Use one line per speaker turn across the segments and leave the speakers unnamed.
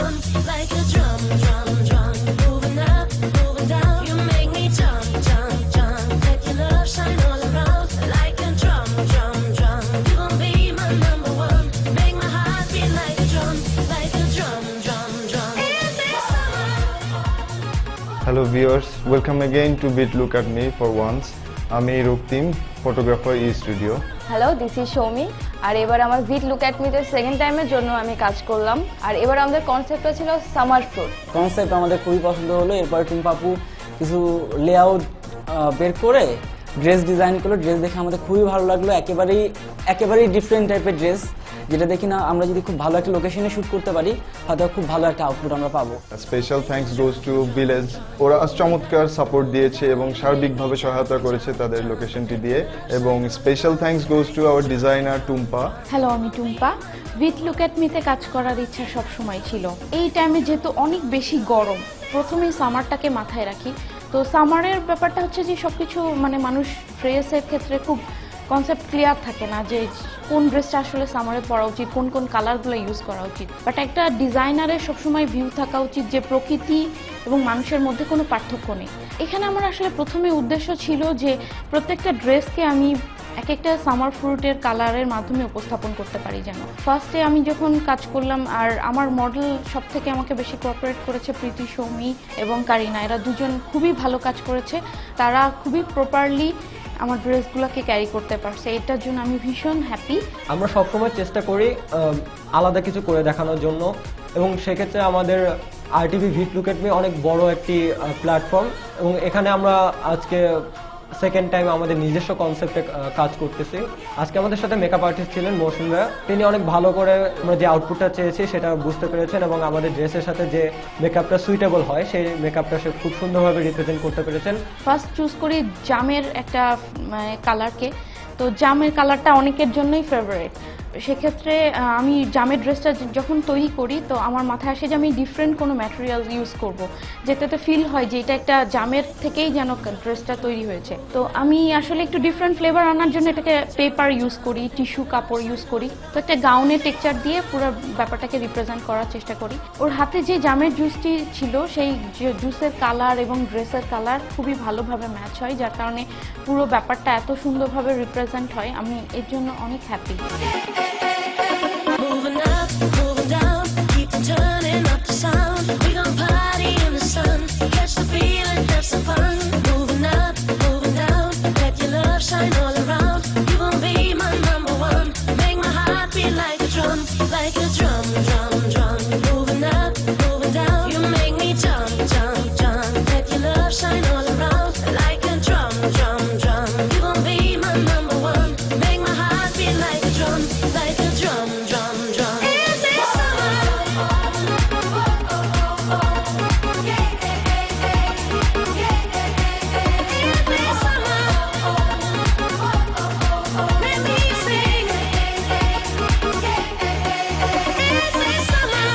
drum, like a drum, drum, drum. Moving up, moving down, you make me jump, jump, jump. Let your love shine all around, like a drum, drum, drum. You gon' be my number one, make my heart beat like a drum, like a drum, drum, drum. In this summer.
Hello viewers, welcome again to Beat Look at Me for once. আমি Raktim, photographer ই studio.
Hello, this is Soumi. আর এবার আমার with look at মিতে second টাইমের জন্য আমি কাজ করলাম। আর এবার আমাদের কনসেপ্টটা ছিল সামার ফ্রুট।
কনসেপ্ট আমাদের খুবই পছন্দ হলো। এরপর টুম্পাপু কিছু লেআউট বের করে ড্রেস ডিজাইন করলো। ড্রেস দেখে আমাদের খুবই ভালো লাগলো। একেবারেই ডিফারেন্ট টাইপের ড্রেস, যেটা দেখি না আমরা যদি খুব ভালো একটা লোকেশনে শুট করতে পারি হয়তো খুব ভালো একটা আউটপুট আমরা পাবো।
Special thanks goes to village. ওরা চমৎকার সাপোর্ট দিয়েছে এবং সার্বিকভাবে সহায়তা করেছে তাদের লোকেশনটি দিয়ে। এবং special thanks goes to our designer Tumpa.
Hello, আমি টুম্পা। বিট লুক অ্যাট মিতে কাজ করার ইচ্ছা সবসময় ছিল। এই টাইমে যেহেতু অনেক বেশি গরম, প্রথমেই সামারটাকে মাথায় রাখি। তো সামারের ব্যাপারটা হচ্ছে যে সবকিছু মানে মানুষ ড্রেসের ক্ষেত্রে খুব কনসেপ্ট ক্লিয়ার থাকে না যে কোন ড্রেসটা আসলে সামারে পরা উচিত, কোন কোন কালারগুলো ইউজ করা উচিত। বাট একটা ডিজাইনারের সবসময় ভিউ থাকা উচিত যে প্রকৃতি এবং মানুষের মধ্যে কোনো পার্থক্য নেই। এখানে আমার আসলে প্রথমে উদ্দেশ্য ছিল যে প্রত্যেকটা ড্রেসকে আমি এক একটা সামার ফ্রুটের কালারের মাধ্যমে উপস্থাপন করতে পারি যেন। ফার্স্টে আমি যখন কাজ করলাম, আর আমার মডেল সব থেকে আমাকে বেশি কোঅপারেট করেছে প্রীতি, সৌমি এবং কারিনা। এরা দুজন খুবই ভালো কাজ করেছে। তারা খুবই প্রপারলি আমার ড্রেসগুলোকে ক্যারি করতে পারছে। এটার জন্য আমি ভীষণ হ্যাপি।
আমরা সবসময় চেষ্টা করি আলাদা কিছু করে দেখানোর জন্য, এবং সেক্ষেত্রে আমাদের RTV beat look at me অনেক বড় একটি প্ল্যাটফর্ম, এবং এখানে আমরা আজকে সেকেন্ড টাইম আমাদের নিজস্ব কনসেপ্টে কাজ করতেছি। আজকে আমাদের সাথে মেকআপ আর্টিস্ট ছিলেন মৌসুম ভাইয়া। তিনি অনেক ভালো করে আমরা যে আউটপুটটা চেয়েছি সেটা বুঝতে পেরেছেন, এবং আমাদের ড্রেসের সাথে যে মেকআপটা সুইটেবল হয় সেই মেকআপটা সে খুব সুন্দরভাবে রিপ্রেজেন্ট করতে পেরেছেন।
ফার্স্ট চুজ করি জামের একটা কালারকে। তো জামের কালারটা অনেকের জন্যই ফেভারিট। সেক্ষেত্রে আমি জামের ড্রেসটা যখন তৈরি করি তো আমার মাথায় আসে যে আমি ডিফারেন্ট কোনো ম্যাটেরিয়াল ইউজ করব, যেটাতে ফিল হয় যে এটা একটা জামের থেকেই যেন ড্রেসটা তৈরি হয়েছে। তো আমি আসলে একটু ডিফারেন্ট ফ্লেভার আনার জন্য এটাকে পেপার ইউজ করি, টিস্যু কাপড় ইউজ করি। তো একটা গাউনের টেক্সচার দিয়ে পুরো ব্যাপারটাকে রিপ্রেজেন্ট করার চেষ্টা করি। ওর হাতে যে জামের জুসটি ছিল সেই জুসের কালার এবং ড্রেসের কালার খুবই ভালোভাবে ম্যাচ হয়, যার কারণে পুরো ব্যাপারটা এত সুন্দরভাবে রিপ্রেজেন্ট হয়। আমি এর জন্য অনেক happy.
Moving up, moving down, keep turning up the sound. We gon' party in the sun, catch the feeling, have some fun. Moving up, moving down, let your love shine all around. You gon' be my number one, make my heart beat like a drum, drum, drum. Moving up, moving down, you make me jump, jump, jump. Let your love shine all around, like a drum, drum, drum. You gon' be my number one, make my heart beat like a drum, drum, drum. In this summer. In this summer. Let me sing. In this summer.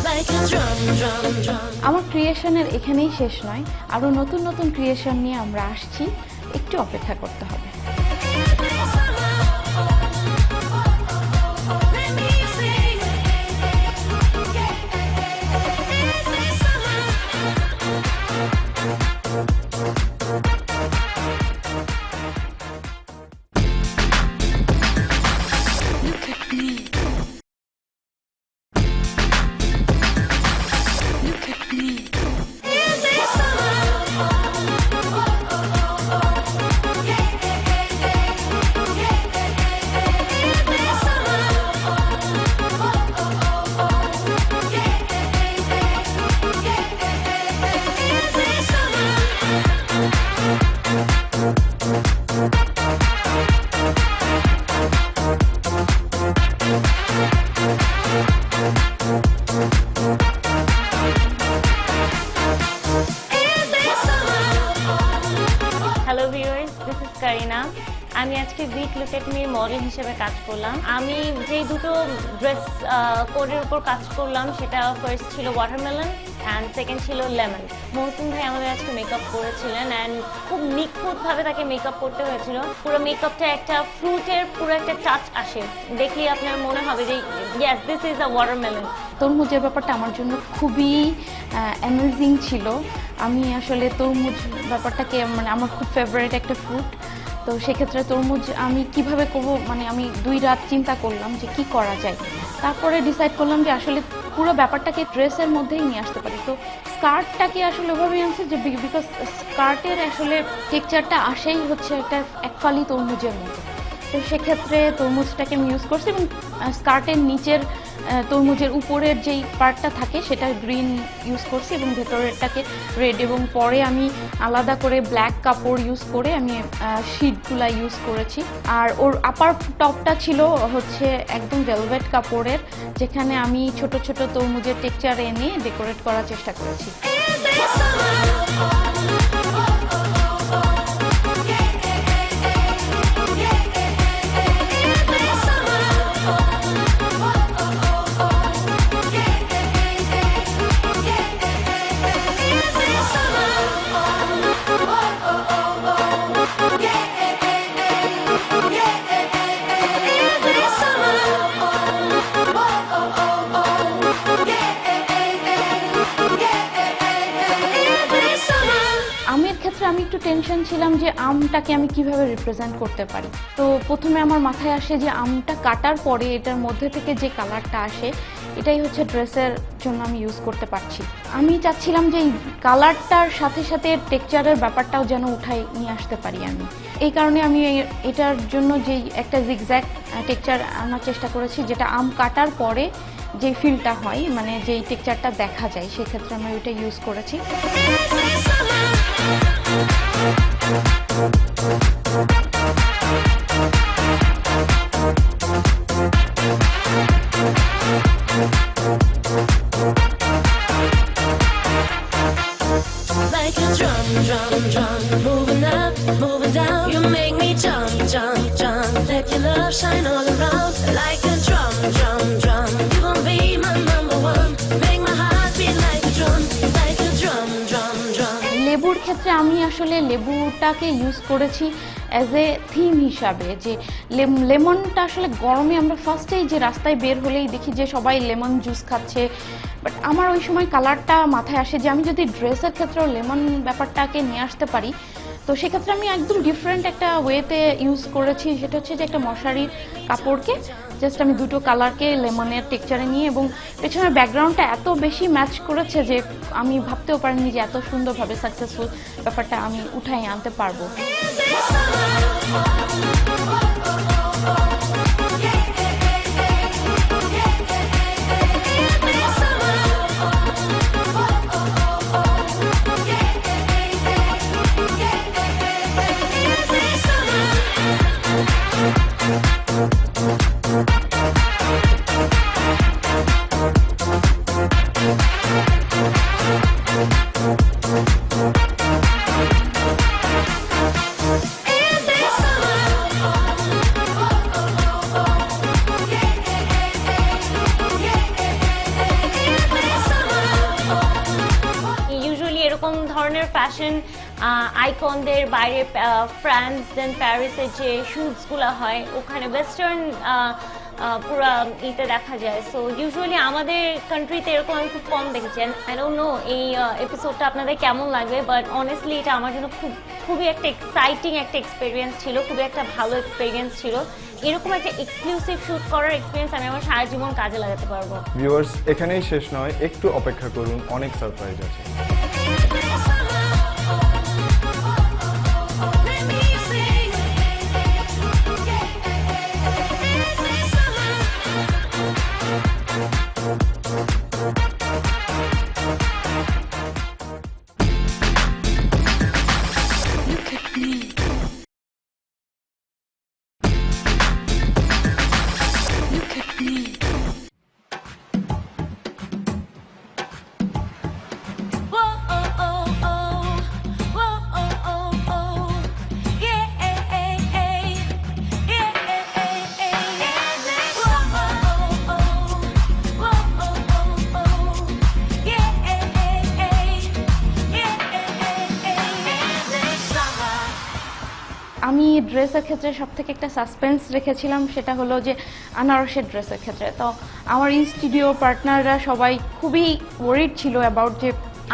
Like a drum, drum, drum.
আমার ক্রিয়েশনের এখানেই শেষ নয়, আরও নতুন নতুন creation নিয়ে আমরা আসছি। একটু অপেক্ষা করতে হবে।
Let me sing. In this summer. Look at me. Look at me. In this summer.
Hello viewers, this is Kareena. আমি আজকে বিট লুক এট মির মডেল হিসেবে কাজ করলাম। আমি যেই দুটো ড্রেস কোডের উপর কাজ করলাম সেটা ফার্স্ট ছিল ওয়াটারমেলন অ্যান্ড সেকেন্ড ছিল লেমন। মৌসুম ভাই আমাদের আজকে মেকআপ করেছিলেন অ্যান্ড খুব নিখুঁতভাবে তাকে মেকআপ করতে হয়েছিল। পুরো মেকআপটা একটা ফ্রুটের পুরো একটা টাচ আসে, দেখলে আপনার মনে হবে যে yes this is a watermelon.
তরমুজের ব্যাপারটা আমার জন্য খুবই অ্যামেজিং ছিল। আমি আসলে তরমুজ ব্যাপারটাকে মানে আমার খুব ফেভারিট একটা ফ্রুট। তো সেক্ষেত্রে তরমুজ আমি কিভাবে করব, মানে আমি 2 রাত চিন্তা করলাম যে কি করা যায়। তারপরে ডিসাইড করলাম যে আসলে পুরো ব্যাপারটাকে ড্রেসের মধ্যেই নিয়ে আসতে পারি। তো স্কার্টটাকে আসলে ওভাবেই আনছে যে বিকজ স্কার্টের আসলে টেক্সচারটা আসেই হচ্ছে একটা একফালি তরমুজের মতো। তো সেক্ষেত্রে তরমুজটাকে আমি ইউজ করছি এবং স্কার্টের নিচের তরমুজের উপরের যেই পার্টটা থাকে সেটা গ্রিন ইউজ করছি এবং ভেতরেরটাকে রেড, এবং পরে আমি আলাদা করে ব্ল্যাক কাপড় ইউজ করে আমি শিটগুলা ইউজ করেছি। আর ওর আপার টপটা ছিল হচ্ছে একদম ভেলভেট কাপড়ের, যেখানে আমি ছোট ছোট তরমুজের টেক্সচার এনে ডেকোরেট করার চেষ্টা করেছি। আমের ক্ষেত্রে আমি একটু টেনশন ছিলাম যে আমটাকে আমি কিভাবে রিপ্রেজেন্ট করতে পারি। তো প্রথমে আমার মাথায় আসে যে আমটা কাটার পরে এটার মধ্যে থেকে যে কালারটা আসে এটাই হচ্ছে ড্রেসের জন্য আমি ইউজ করতে পারছি। আমি চাচ্ছিলাম যে এই কালারটার সাথে সাথে টেক্সচারের ব্যাপারটাও যেন উঠাই নিয়ে আসতে পারি আমি। এই কারণে আমি এটার জন্য যেই একটা জিগজ্যাগ টেক্সচার আনার চেষ্টা করেছি, যেটা আম কাটার পরে যে ফিলটা হয়, মানে যেই টেক্সচারটা দেখা যায়, সেক্ষেত্রে আমি ওইটা ইউজ করেছি।
Like a drum, drum, drum, moving up, moving down. You make me jump, jump, jump. Let your love shine all around. Like a drum, drum, drum. You gon' be my number one. Make my heart beat like a drum, like a drum, drum, drum.
লেবুর ক্ষেত্রে আমি আসলে লেবুটাকে use করেছি as a theme হিসাবে, যে লেমনটা আসলে গরমে আমরা ফার্স্টেই যে রাস্তায় বের হলেই দেখি যে সবাই লেমন জুস খাচ্ছে, বাট আমার ওই সময় কালারটা মাথায় আসে যে আমি যদি ড্রেসের ক্ষেত্রেও লেমন ব্যাপারটাকে নিয়ে আসতে পারি, তো সেক্ষেত্রে আমি একদম ডিফারেন্ট একটা ওয়েতে ইউজ করেছি। সেটা হচ্ছে যে একটা মশারির কাপড়কে জাস্ট আমি 2টো কালারকে লেমনের টেক্সচারে নিয়ে, এবং পেছনের ব্যাকগ্রাউন্ডটা এত বেশি ম্যাচ করেছে যে আমি ভাবতেও পারিনি যে এত সুন্দরভাবে সাকসেসফুল ব্যাপারটা আমি উঠাই আনতে পারবো।
ধরনের ফ্যাশন আইকনদের বাইরে ফ্রান্স দেন প্যারিসের যে শুটসগুলো হয় ওখানে ওয়েস্টার্ন পুরো ইতে দেখা যায়। সো ইউজুয়ালি আমাদের কান্ট্রিতে এরকম আমি খুব কম দেখেছি। আই ডোন্ট নো এই এপিসোডটা আপনাদের কেমন লাগবে, বাট অনেস্টলি এটা আমার জন্য খুবই একটা এক্সাইটিং একটা এক্সপিরিয়েন্স ছিল, খুবই একটা ভালো এক্সপিরিয়েন্স ছিল। এরকম একটা এক্সক্লুসিভ শুট করার এক্সপিরিয়েন্স আমি আমার সারা জীবন কাজে লাগাতে পারবো।
ভিউয়ার্স, এখানেই শেষ নয়, একটু অপেক্ষা করুন, অনেক সারপ্রাইজ আছে।
আমি ড্রেসের ক্ষেত্রে সব থেকে একটা সাসপেন্স রেখেছিলাম, সেটা হলো যে আনারসের ড্রেসের ক্ষেত্রে। তো আমার ইন স্টুডিও পার্টনাররা সবাই খুবই ওয়ারিড ছিল অ্যাবাউট যে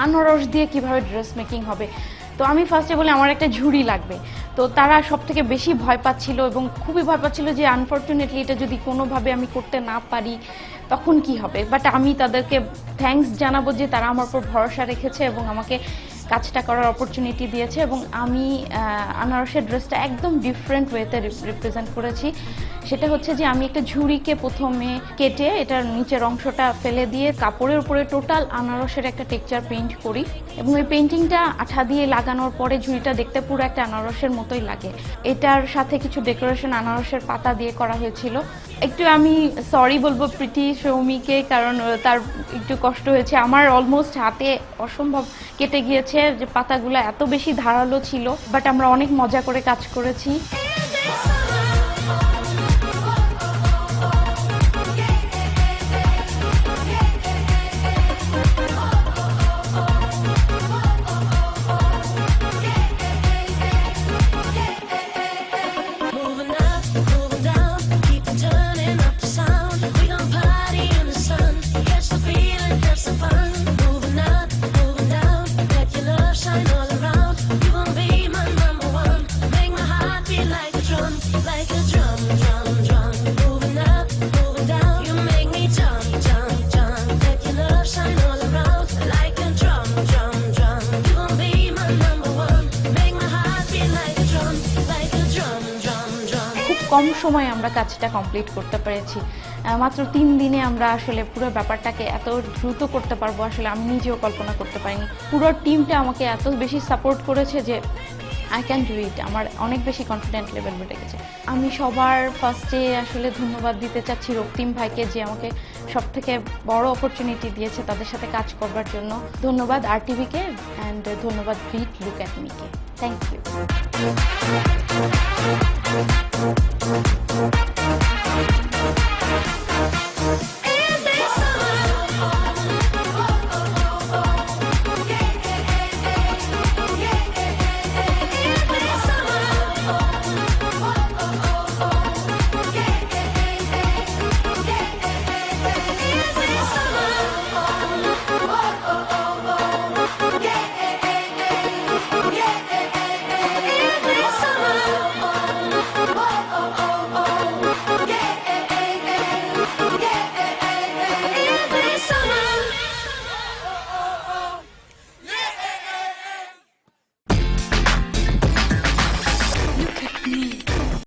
আনারস দিয়ে কিভাবে ড্রেস মেকিং হবে। তো আমি ফার্স্টে বলি আমার একটা ঝুড়ি লাগবে। তো তারা সব থেকে বেশি ভয় পাচ্ছিল এবং খুবই ভয় পাচ্ছিল যে আনফর্চুনেটলি এটা যদি কোনোভাবে আমি করতে না পারি তখন কি হবে। বাট আমি তাদেরকে থ্যাঙ্কস জানাবো যে তারা আমার উপর ভরসা রেখেছে এবং আমাকে কাজটা করার অপরচুনিটি দিয়েছে, এবং আমি আনারসের ড্রেসটা একদম ডিফারেন্ট ওয়েতে রিপ্রেজেন্ট করেছি। সেটা হচ্ছে যে আমি একটা ঝুড়িকে প্রথমে কেটে এটার নিচের অংশটা ফেলে দিয়ে কাপড়ের উপরে টোটাল আনারসের একটা টেক্সচার পেইন্ট করি, এবং এই পেইন্টিংটা আঠা দিয়ে লাগানোর পরে ঝুড়িটা দেখতে পুরো একটা আনারসের মতোই লাগে। এটার সাথে কিছু ডেকোরেশন আনারসের পাতা দিয়ে করা হয়েছিল। একটু আমি সরি বলবো প্রীতি সৌমিকে, কারণ তার একটু কষ্ট হয়েছে। আমার অলমোস্ট হাতে অসম্ভব কেটে গিয়েছে, যে পাতাগুলো এত বেশি ধারালো ছিল, বাট আমরা অনেক মজা করে কাজ করেছি।
Moving up, moving down, keep on turning up the sound. We gon' party in the sun, catch the feeling, have some fun. Moving up, moving down, let your love shine all around. You gon' be my number one, make my heart beat like a drum, drum, drum. Moving up, moving down, you make me jump, jump, jump. Let your love shine all around, like a drum, drum, drum. You gon' be my number one, make my heart beat like a drum, drum, drum.
খুব কম সময়ে আমরা কাজটা complete করতে পেরেছি। মাত্র 3 দিনে আমরা আসলে পুরো ব্যাপারটাকে এত দ্রুত করতে পারবো আসলে আমি নিজেও কল্পনা করতে পারিনি। পুরো টিমটা আমাকে এত বেশি সাপোর্ট করেছে যে আই ক্যান ডু ইট, আমার অনেক বেশি কনফিডেন্ট লেভেল বেড়ে গেছে। আমি সবার ফার্স্টে আসলে ধন্যবাদ দিতে চাচ্ছি রক্তিম ভাইকে, যে আমাকে সব থেকে বড় অপরচুনিটি দিয়েছে তাদের সাথে কাজ করবার জন্য। ধন্যবাদ RTVকে, অ্যান্ড ধন্যবাদ ভিট লুক অ্যাট মিকে। Thank you.